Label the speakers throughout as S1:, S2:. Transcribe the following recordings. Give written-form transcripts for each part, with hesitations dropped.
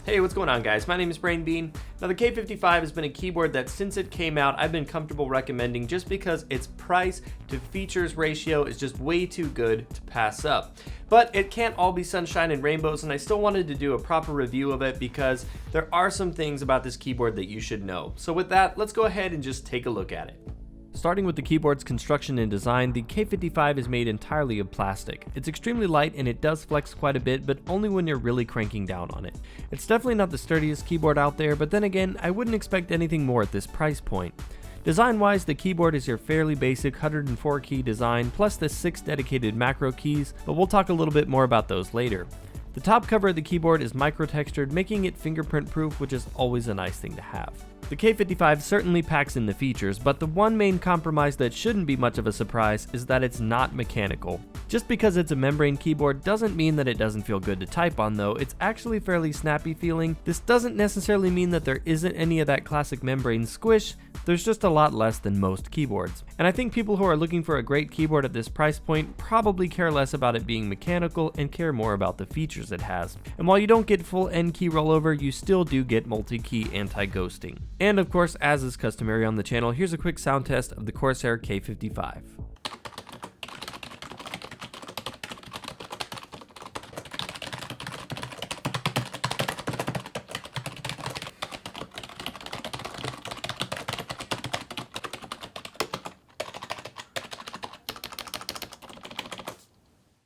S1: Hey, what's going on guys? My name is BrainBean. Now the K55 has been a keyboard that since it came out I've been comfortable recommending just because its price to features ratio is just way too good to pass up. But it can't all be sunshine and rainbows, and I still wanted to do a proper review of it because there are some things about this keyboard that you should know. So with that, let's go ahead and just take a look at it. Starting with the keyboard's construction and design, the K55 is made entirely of plastic. It's extremely light and it does flex quite a bit, but only when you're really cranking down on it. It's definitely not the sturdiest keyboard out there, but then again, I wouldn't expect anything more at this price point. Design-wise, the keyboard is your fairly basic 104 key design, plus the 6 dedicated macro keys, but we'll talk a little bit more about those later. The top cover of the keyboard is micro-textured, making it fingerprint-proof, which is always a nice thing to have. The K55 certainly packs in the features, but the one main compromise that shouldn't be much of a surprise is that it's not mechanical. Just because it's a membrane keyboard doesn't mean that it doesn't feel good to type on though. It's actually fairly snappy feeling. This doesn't necessarily mean that there isn't any of that classic membrane squish, there's just a lot less than most keyboards. And I think people who are looking for a great keyboard at this price point probably care less about it being mechanical and care more about the features it has. And while you don't get full end key rollover, you still do get multi-key anti-ghosting. And of course, as is customary on the channel, here's a quick sound test of the Corsair K55.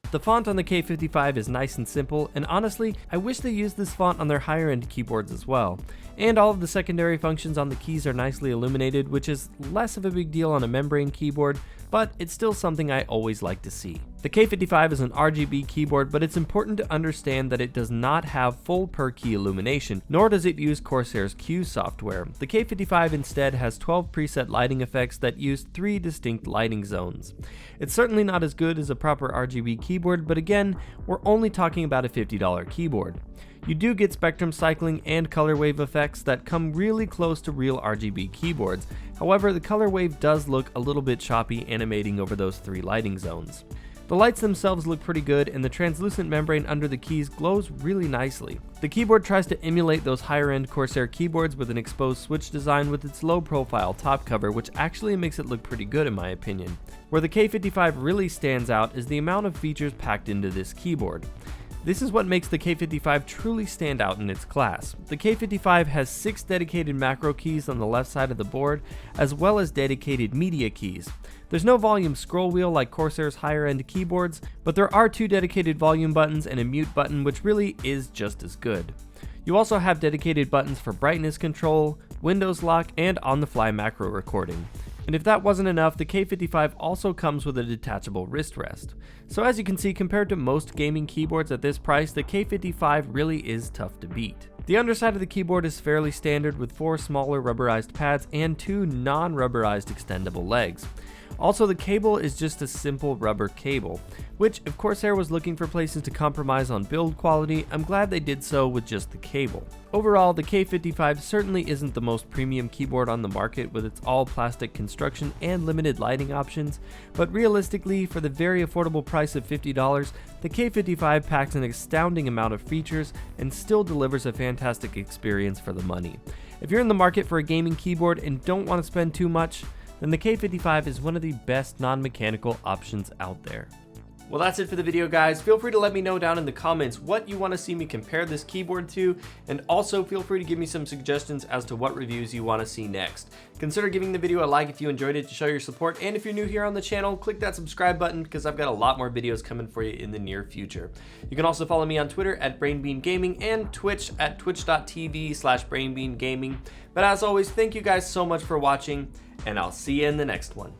S1: The font on the K55 is nice and simple, and honestly, I wish they used this font on their higher end keyboards as well. And all of the secondary functions on the keys are nicely illuminated, which is less of a big deal on a membrane keyboard, but it's still something I always like to see. The K55 is an RGB keyboard, but it's important to understand that it does not have full per key illumination, nor does it use Corsair's Q software. The K55 instead has 12 preset lighting effects that use 3 distinct lighting zones. It's certainly not as good as a proper RGB keyboard, but again, we're only talking about a $50 keyboard. You do get spectrum cycling and color wave effects that come really close to real RGB keyboards. However, the color wave does look a little bit choppy animating over those 3 lighting zones. The lights themselves look pretty good, and the translucent membrane under the keys glows really nicely. The keyboard tries to emulate those higher end Corsair keyboards with an exposed switch design with its low profile top cover, which actually makes it look pretty good in my opinion. Where the K55 really stands out is the amount of features packed into this keyboard. This is what makes the K55 truly stand out in its class. The K55 has 6 dedicated macro keys on the left side of the board, as well as dedicated media keys. There's no volume scroll wheel like Corsair's higher end keyboards, but there are 2 dedicated volume buttons and a mute button, which really is just as good. You also have dedicated buttons for brightness control, Windows lock, and on-the-fly macro recording. And if that wasn't enough, the K55 also comes with a detachable wrist rest. So as you can see, compared to most gaming keyboards at this price, the K55 really is tough to beat. The underside of the keyboard is fairly standard with 4 smaller rubberized pads and 2 non-rubberized extendable legs. Also, the cable is just a simple rubber cable, which if Corsair was looking for places to compromise on build quality, I'm glad they did so with just the cable. Overall, the K55 certainly isn't the most premium keyboard on the market with its all plastic construction and limited lighting options, but realistically, for the very affordable price of $50, the K55 packs an astounding amount of features and still delivers a fantastic experience for the money. If you're in the market for a gaming keyboard and don't want to spend too much, then the K55 is one of the best non-mechanical options out there. Well, that's it for the video, guys. Feel free to let me know down in the comments what you want to see me compare this keyboard to, and also feel free to give me some suggestions as to what reviews you want to see next. Consider giving the video a like if you enjoyed it to show your support, and if you're new here on the channel, click that subscribe button because I've got a lot more videos coming for you in the near future. You can also follow me on Twitter at BrainBeanGaming and Twitch at twitch.tv/BrainBeanGaming. But as always, thank you guys so much for watching, and I'll see you in the next one.